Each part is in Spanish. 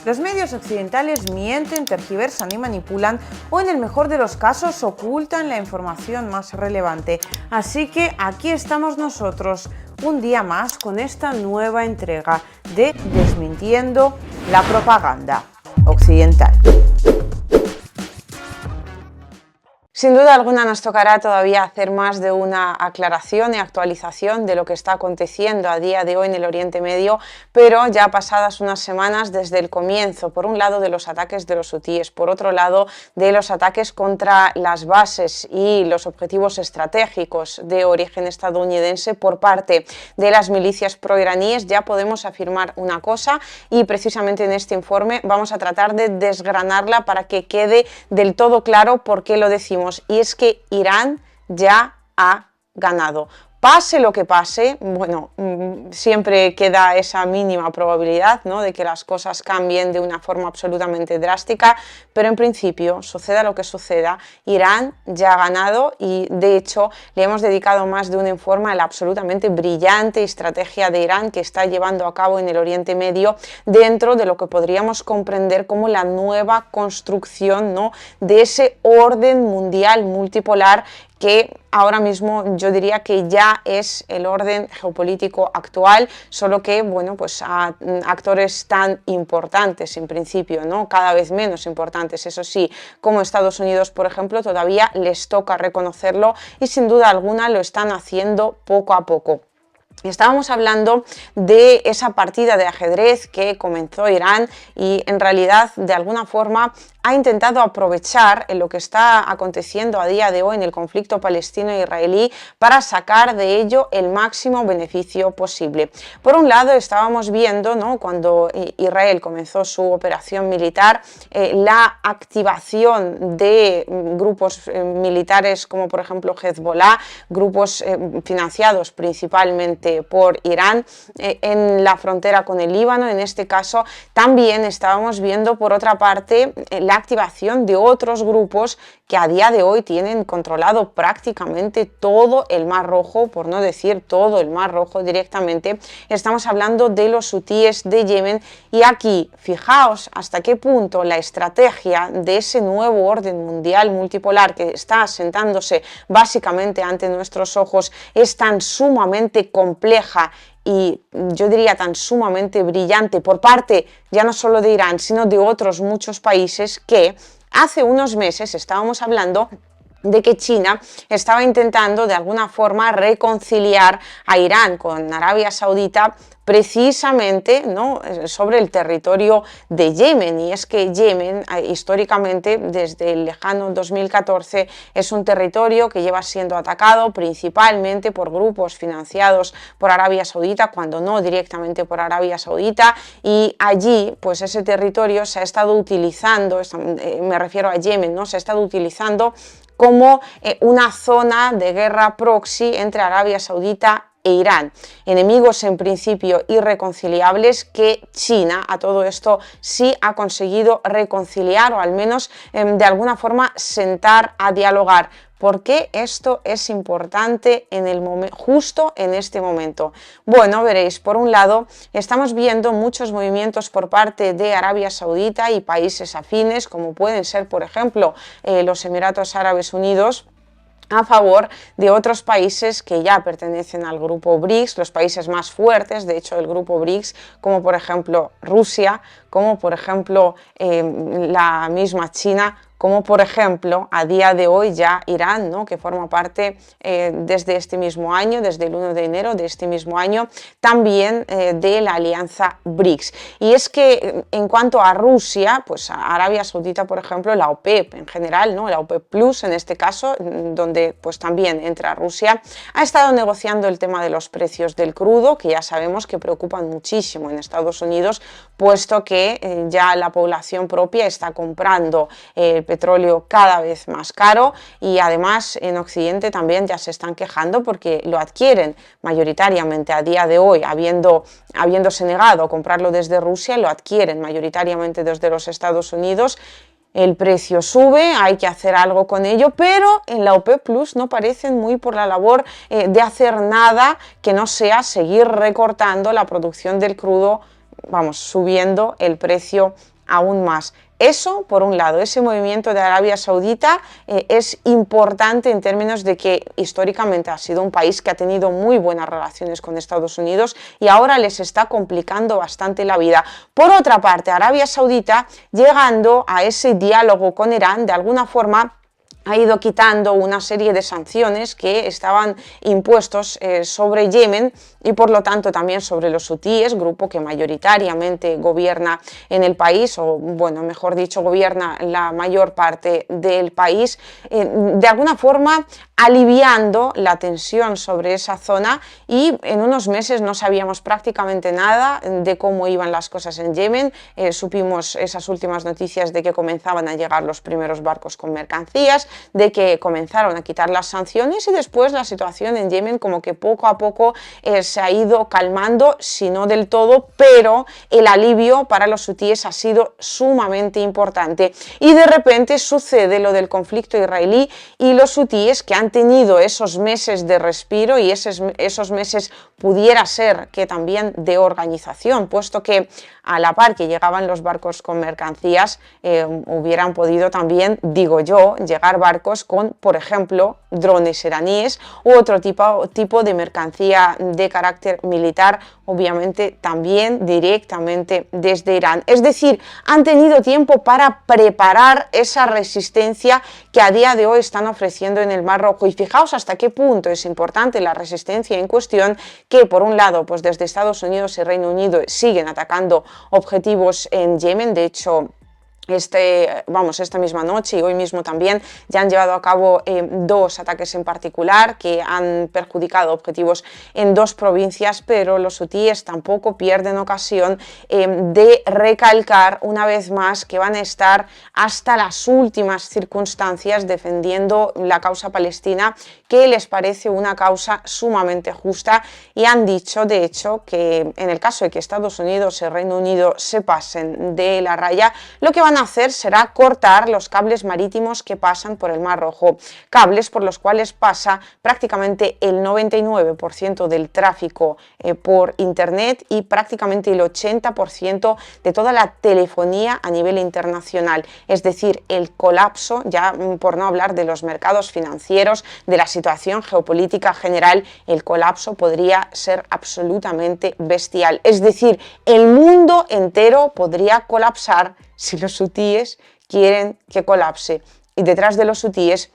Los medios occidentales mienten, tergiversan y manipulan, o en el mejor de los casos ocultan la información más relevante. Así que aquí estamos nosotros, un día más, con esta nueva entrega de Desmintiendo la propaganda occidental. Sin duda alguna nos tocará todavía hacer más de una aclaración y actualización de lo que está aconteciendo a día de hoy en el Oriente Medio, pero ya pasadas unas semanas desde el comienzo, por un lado de los ataques de los hutíes, por otro lado de los ataques contra las bases y los objetivos estratégicos de origen estadounidense por parte de las milicias proiraníes, ya podemos afirmar una cosa, y precisamente en este informe vamos a tratar de desgranarla para que quede del todo claro por qué lo decimos. Y es que Irán ya ha ganado. Pase lo que pase, bueno, siempre queda esa mínima probabilidad, ¿no?, de que las cosas cambien de una forma absolutamente drástica, pero en principio, suceda lo que suceda, Irán ya ha ganado y de hecho le hemos dedicado más de un informe a la absolutamente brillante estrategia de Irán que está llevando a cabo en el Oriente Medio dentro de lo que podríamos comprender como la nueva construcción, ¿no?, de ese orden mundial multipolar que ahora mismo yo diría que ya es el orden geopolítico actual, solo que, bueno, pues a actores tan importantes en principio, ¿no?, cada vez menos importantes, eso sí, como Estados Unidos, por ejemplo, todavía les toca reconocerlo y sin duda alguna lo están haciendo poco a poco. Estábamos hablando de esa partida de ajedrez que comenzó Irán y en realidad de alguna forma ha intentado aprovechar lo que está aconteciendo a día de hoy en el conflicto palestino-israelí para sacar de ello el máximo beneficio posible. Por un lado estábamos viendo, ¿no?, cuando Israel comenzó su operación militar, la activación de grupos militares como por ejemplo Hezbollah, grupos financiados principalmente por Irán en la frontera con el Líbano. En este caso también estábamos viendo por otra parte la activación de otros grupos que a día de hoy tienen controlado prácticamente todo el Mar Rojo, por no decir todo el Mar Rojo directamente. Estamos hablando de los hutíes de Yemen y aquí fijaos hasta qué punto la estrategia de ese nuevo orden mundial multipolar que está asentándose básicamente ante nuestros ojos es tan sumamente compleja y yo diría tan sumamente brillante por parte ya no solo de Irán, sino de otros muchos países, que hace unos meses estábamos hablando de que China estaba intentando de alguna forma reconciliar a Irán con Arabia Saudita precisamente, ¿no?, sobre el territorio de Yemen. Y es que Yemen históricamente desde el lejano 2014 es un territorio que lleva siendo atacado principalmente por grupos financiados por Arabia Saudita, cuando no directamente por Arabia Saudita, y allí pues ese territorio se ha estado utilizando, me refiero a Yemen, ¿no?, se ha estado utilizando como una zona de guerra proxy entre Arabia Saudita e Irán, enemigos en principio irreconciliables que China a todo esto sí ha conseguido reconciliar o al menos de alguna forma sentar a dialogar. ¿Por qué esto es importante justo en este momento? Bueno, veréis, por un lado estamos viendo muchos movimientos por parte de Arabia Saudita y países afines, como pueden ser por ejemplo los Emiratos Árabes Unidos, a favor de otros países que ya pertenecen al grupo BRICS, los países más fuertes, de hecho, del grupo BRICS, como por ejemplo Rusia, como por ejemplo la misma China, como por ejemplo a día de hoy ya Irán, ¿no?, que forma parte desde este mismo año, desde el 1 de enero de este mismo año, también de la alianza BRICS. Y es que en cuanto a Rusia, pues a Arabia Saudita, por ejemplo, la OPEP en general, ¿no?, la OPEP Plus en este caso, donde pues también entra Rusia, ha estado negociando el tema de los precios del crudo, que ya sabemos que preocupan muchísimo en Estados Unidos, puesto que ya la población propia está comprando petróleo cada vez más caro y además en Occidente también ya se están quejando porque lo adquieren mayoritariamente a día de hoy, habiéndose negado a comprarlo desde Rusia, lo adquieren mayoritariamente desde los Estados Unidos. El precio sube, hay que hacer algo con ello, pero en la OPEP Plus no parecen muy por la labor de hacer nada que no sea seguir recortando la producción del crudo vamos, subiendo el precio aún más. Eso, por un lado, ese movimiento de Arabia Saudita es importante en términos de que históricamente ha sido un país que ha tenido muy buenas relaciones con Estados Unidos y ahora les está complicando bastante la vida. Por otra parte, Arabia Saudita, llegando a ese diálogo con Irán, de alguna forma ha ido quitando una serie de sanciones que estaban impuestos sobre Yemen y por lo tanto también sobre los hutíes, grupo que mayoritariamente gobierna en el país, o bueno, mejor dicho, gobierna la mayor parte del país, de alguna forma aliviando la tensión sobre esa zona, y en unos meses no sabíamos prácticamente nada de cómo iban las cosas en Yemen. Supimos esas últimas noticias de que comenzaban a llegar los primeros barcos con mercancías, de que comenzaron a quitar las sanciones, y después la situación en Yemen como que poco a poco se ha ido calmando, si no del todo, pero el alivio para los hutíes ha sido sumamente importante. Y de repente sucede lo del conflicto israelí y los hutíes, que han tenido esos meses de respiro, y esos meses pudiera ser que también de organización, puesto que a la par que llegaban los barcos con mercancías, hubieran podido también, digo yo, llegar barcos con, por ejemplo, drones iraníes u otro tipo de mercancía de carácter militar, obviamente también directamente desde Irán. Es decir, han tenido tiempo para preparar esa resistencia que a día de hoy están ofreciendo en el Mar Rojo. Y fijaos hasta qué punto es importante la resistencia en cuestión, que por un lado, pues desde Estados Unidos y Reino Unido siguen atacando objetivos en Yemen. De hecho, esta misma noche y hoy mismo también ya han llevado a cabo dos ataques en particular que han perjudicado objetivos en dos provincias, pero los hutíes tampoco pierden ocasión de recalcar una vez más que van a estar hasta las últimas circunstancias defendiendo la causa palestina, que les parece una causa sumamente justa, y han dicho, de hecho, que en el caso de que Estados Unidos y Reino Unido se pasen de la raya, lo que van a hacer será cortar los cables marítimos que pasan por el Mar Rojo, cables por los cuales pasa prácticamente el 99% del tráfico por internet y prácticamente el 80% de toda la telefonía a nivel internacional. Es decir, el colapso, ya por no hablar de los mercados financieros, de la situación geopolítica general, el colapso podría ser absolutamente bestial. Es decir, el mundo entero podría colapsar si los hutíes quieren que colapse. Y detrás de los hutíes,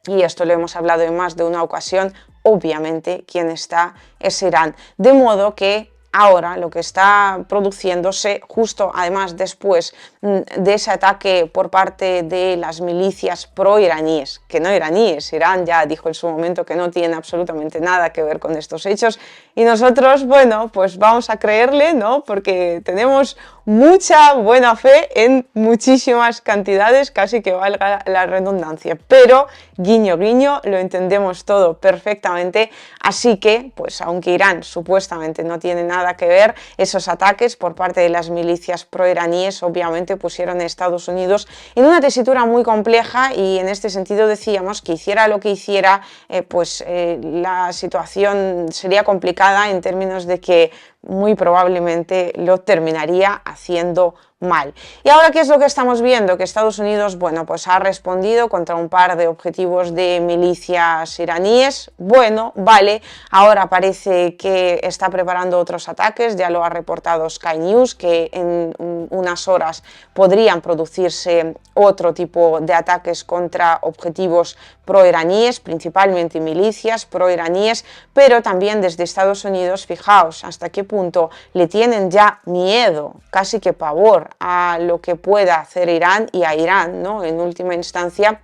y esto lo hemos hablado en más de una ocasión, obviamente quien está es Irán. De modo que ahora lo que está produciéndose justo además después de ese ataque por parte de las milicias pro-iraníes, que no iraníes, Irán ya dijo en su momento que no tiene absolutamente nada que ver con estos hechos, y nosotros, bueno, pues vamos a creerle, ¿no? Porque tenemos mucha buena fe en muchísimas cantidades, casi que valga la redundancia, pero guiño guiño, lo entendemos todo perfectamente, así que pues aunque Irán supuestamente no tiene nada que ver, esos ataques por parte de las milicias proiraníes obviamente pusieron a Estados Unidos en una tesitura muy compleja, y en este sentido decíamos que hiciera lo que hiciera, la situación sería complicada en términos de que muy probablemente lo terminaría haciendo mal. Y ahora, ¿qué es lo que estamos viendo? Que Estados Unidos, bueno, pues ha respondido contra un par de objetivos de milicias iraníes. Bueno, vale, ahora parece que está preparando otros ataques, ya lo ha reportado Sky News, que en unas horas podrían producirse otro tipo de ataques contra objetivos proiraníes, principalmente milicias proiraníes, pero también desde Estados Unidos, fijaos hasta qué punto le tienen ya miedo, casi que pavor, a lo que pueda hacer Irán y a Irán, ¿no? En última instancia,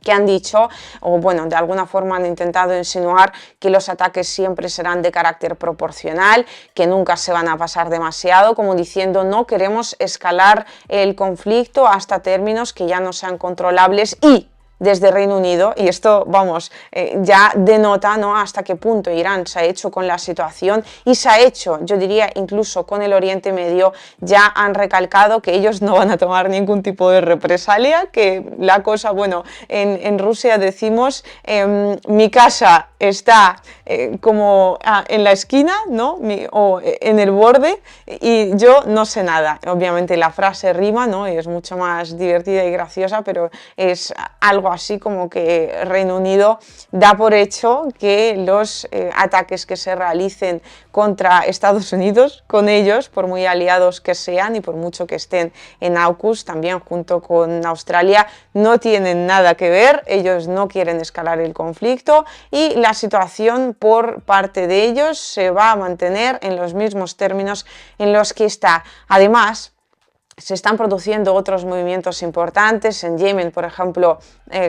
que han dicho, o bueno, de alguna forma han intentado insinuar que los ataques siempre serán de carácter proporcional, que nunca se van a pasar demasiado, como diciendo no queremos escalar el conflicto hasta términos que ya no sean controlables. Y desde Reino Unido, y esto, vamos, ya denota, ¿no?, hasta qué punto Irán se ha hecho con la situación y se ha hecho, yo diría, incluso con el Oriente Medio. Ya han recalcado que ellos no van a tomar ningún tipo de represalia, que la cosa, bueno, en Rusia decimos mi casa está como en la esquina, ¿no? O en el borde, y yo no sé nada. Obviamente la frase rima, ¿no? Y es mucho más divertida y graciosa, pero es algo así como que Reino Unido da por hecho que los ataques que se realicen contra Estados Unidos, con ellos, por muy aliados que sean y por mucho que estén en AUKUS, también junto con Australia, no tienen nada que ver. Ellos no quieren escalar el conflicto y la situación por parte de ellos se va a mantener en los mismos términos en los que está. Además, se están produciendo otros movimientos importantes. En Yemen, por ejemplo,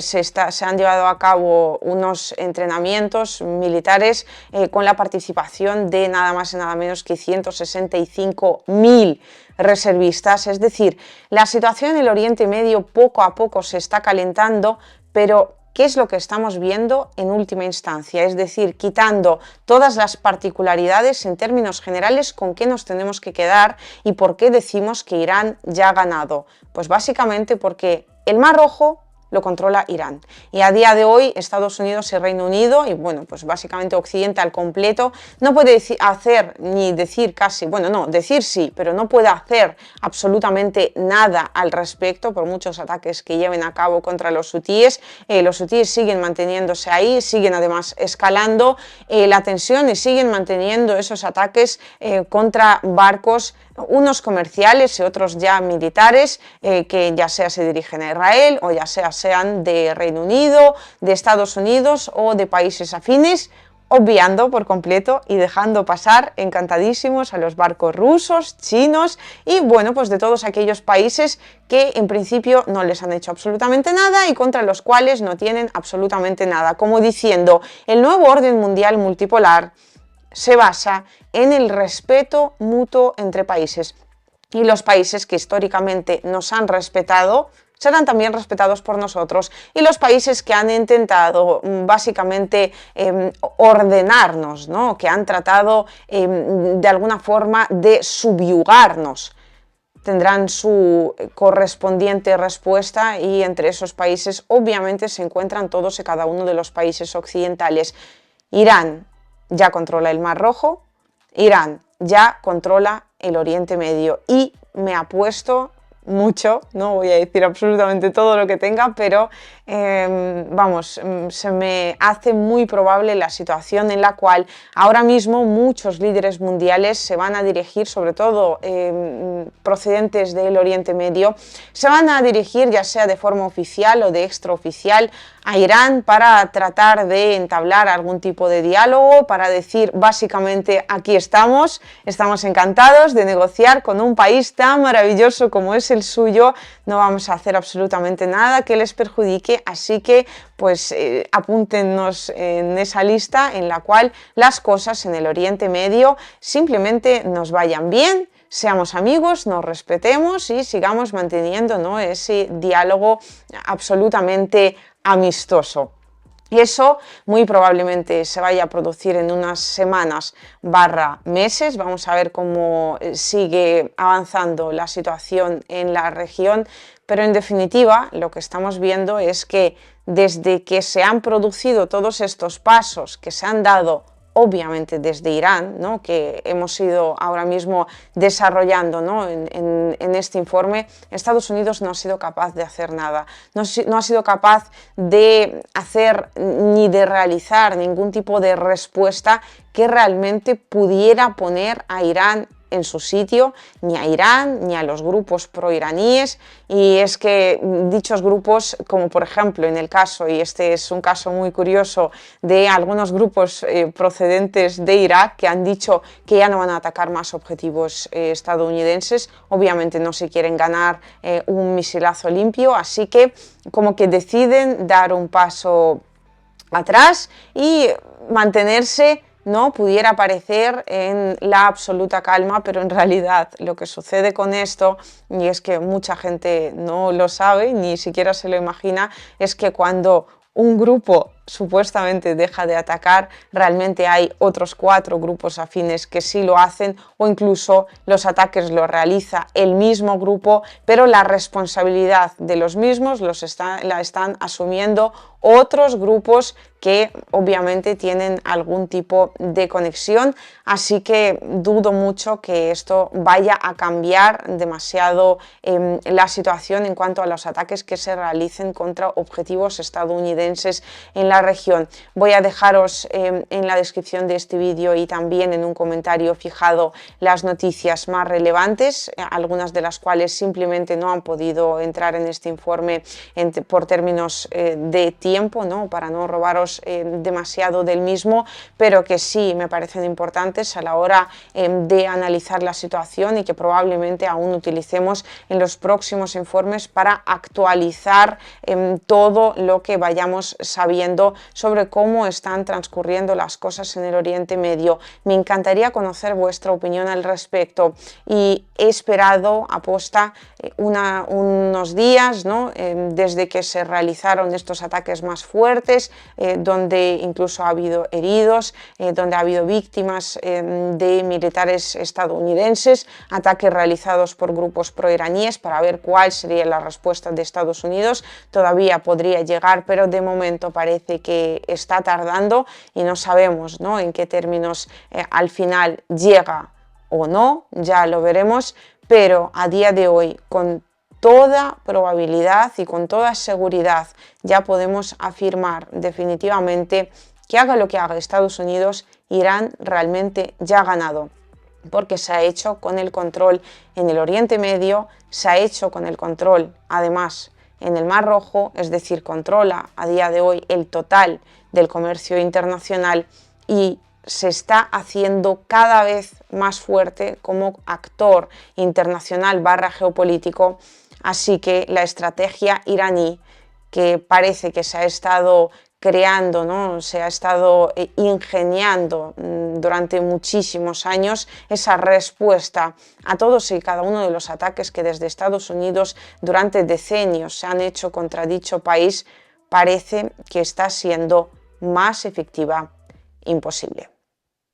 se han llevado a cabo unos entrenamientos militares con la participación de nada más y nada menos que 165.000 reservistas. Es decir, la situación en el Oriente Medio poco a poco se está calentando, pero ¿qué es lo que estamos viendo en última instancia? Es decir, quitando todas las particularidades en términos generales, ¿con qué nos tenemos que quedar y por qué decimos que Irán ya ha ganado? Pues básicamente porque el Mar Rojo lo controla Irán. Y a día de hoy Estados Unidos y Reino Unido, y bueno, pues básicamente Occidente al completo, no puede hacer ni decir casi, bueno, no, decir sí, pero no puede hacer absolutamente nada al respecto por muchos ataques que lleven a cabo contra los hutíes. Los hutíes siguen manteniéndose ahí, siguen además escalando la tensión y siguen manteniendo esos ataques contra barcos, unos comerciales y otros ya militares, que ya sea se dirigen a Israel o ya sea sean de Reino Unido, de Estados Unidos o de países afines, obviando por completo y dejando pasar encantadísimos a los barcos rusos, chinos y bueno, pues de todos aquellos países que en principio no les han hecho absolutamente nada y contra los cuales no tienen absolutamente nada. Como diciendo, el nuevo orden mundial multipolar se basa en el respeto mutuo entre países y los países que históricamente nos han respetado serán también respetados por nosotros, y los países que han intentado básicamente ordenarnos, ¿no? Que han tratado de alguna forma de subyugarnos, tendrán su correspondiente respuesta, y entre esos países obviamente se encuentran todos y cada uno de los países occidentales. Irán ya controla el Mar Rojo, Irán ya controla el Oriente Medio y me apuesto mucho, no voy a decir absolutamente todo lo que tenga, pero vamos, se me hace muy probable la situación en la cual ahora mismo muchos líderes mundiales se van a dirigir, sobre todo procedentes del Oriente Medio, se van a dirigir ya sea de forma oficial o de extraoficial a Irán para tratar de entablar algún tipo de diálogo, para decir básicamente aquí estamos encantados de negociar con un país tan maravilloso como es el suyo, no vamos a hacer absolutamente nada que les perjudique, así que pues apúntenos en esa lista en la cual las cosas en el Oriente Medio simplemente nos vayan bien, seamos amigos, nos respetemos y sigamos manteniendo, ¿no?, ese diálogo absolutamente amistoso. Y eso muy probablemente se vaya a producir en unas semanas / meses. Vamos a ver cómo sigue avanzando la situación en la región, pero en definitiva lo que estamos viendo es que desde que se han producido todos estos pasos que se han dado obviamente desde Irán, ¿no?, que hemos ido ahora mismo desarrollando, ¿no?, en este informe, Estados Unidos no ha sido capaz de hacer nada, no ha sido capaz de hacer ni de realizar ningún tipo de respuesta que realmente pudiera poner a Irán en su sitio, ni a Irán ni a los grupos proiraníes, y es que dichos grupos, como por ejemplo en el caso, y este es un caso muy curioso, de algunos grupos procedentes de Irak que han dicho que ya no van a atacar más objetivos estadounidenses, obviamente no se quieren ganar un misilazo limpio, así que como que deciden dar un paso atrás y mantenerse, ¿no?, pudiera parecer en la absoluta calma, pero en realidad lo que sucede con esto, y es que mucha gente no lo sabe, ni siquiera se lo imagina, es que cuando un grupo supuestamente deja de atacar, realmente hay otros 4 grupos afines que sí lo hacen, o incluso los ataques los realiza el mismo grupo, pero la responsabilidad de los mismos la están asumiendo otros grupos que obviamente tienen algún tipo de conexión, así que dudo mucho que esto vaya a cambiar demasiado la situación en cuanto a los ataques que se realicen contra objetivos estadounidenses en la región. Voy a dejaros en la descripción de este vídeo y también en un comentario fijado las noticias más relevantes, algunas de las cuales simplemente no han podido entrar en este informe por términos de tiempo, ¿no? Para no robaros demasiado del mismo, pero que sí me parecen importantes a la hora de analizar la situación y que probablemente aún utilicemos en los próximos informes para actualizar todo lo que vayamos sabiendo sobre cómo están transcurriendo las cosas en el Oriente Medio. Me encantaría conocer vuestra opinión al respecto y he esperado aposta unos días, ¿no? Desde que se realizaron estos ataques más fuertes, donde incluso ha habido heridos, donde ha habido víctimas de militares estadounidenses, ataques realizados por grupos proiraníes, para ver cuál sería la respuesta de Estados Unidos. Todavía podría llegar, pero de momento parece que está tardando y no sabemos, ¿no?, en qué términos al final llega o no, ya lo veremos, pero a día de hoy, con toda probabilidad y con toda seguridad, ya podemos afirmar definitivamente que haga lo que haga Estados Unidos, Irán realmente ya ha ganado, porque se ha hecho con el control en el Oriente Medio, se ha hecho con el control además en el Mar Rojo, es decir, controla a día de hoy el total del comercio internacional y se está haciendo cada vez más fuerte como actor internacional / geopolítico. Así que la estrategia iraní, que parece que se ha estado creando, ¿no?, se ha estado ingeniando durante muchísimos años, esa respuesta a todos y cada uno de los ataques que desde Estados Unidos durante decenios se han hecho contra dicho país, parece que está siendo más efectiva imposible.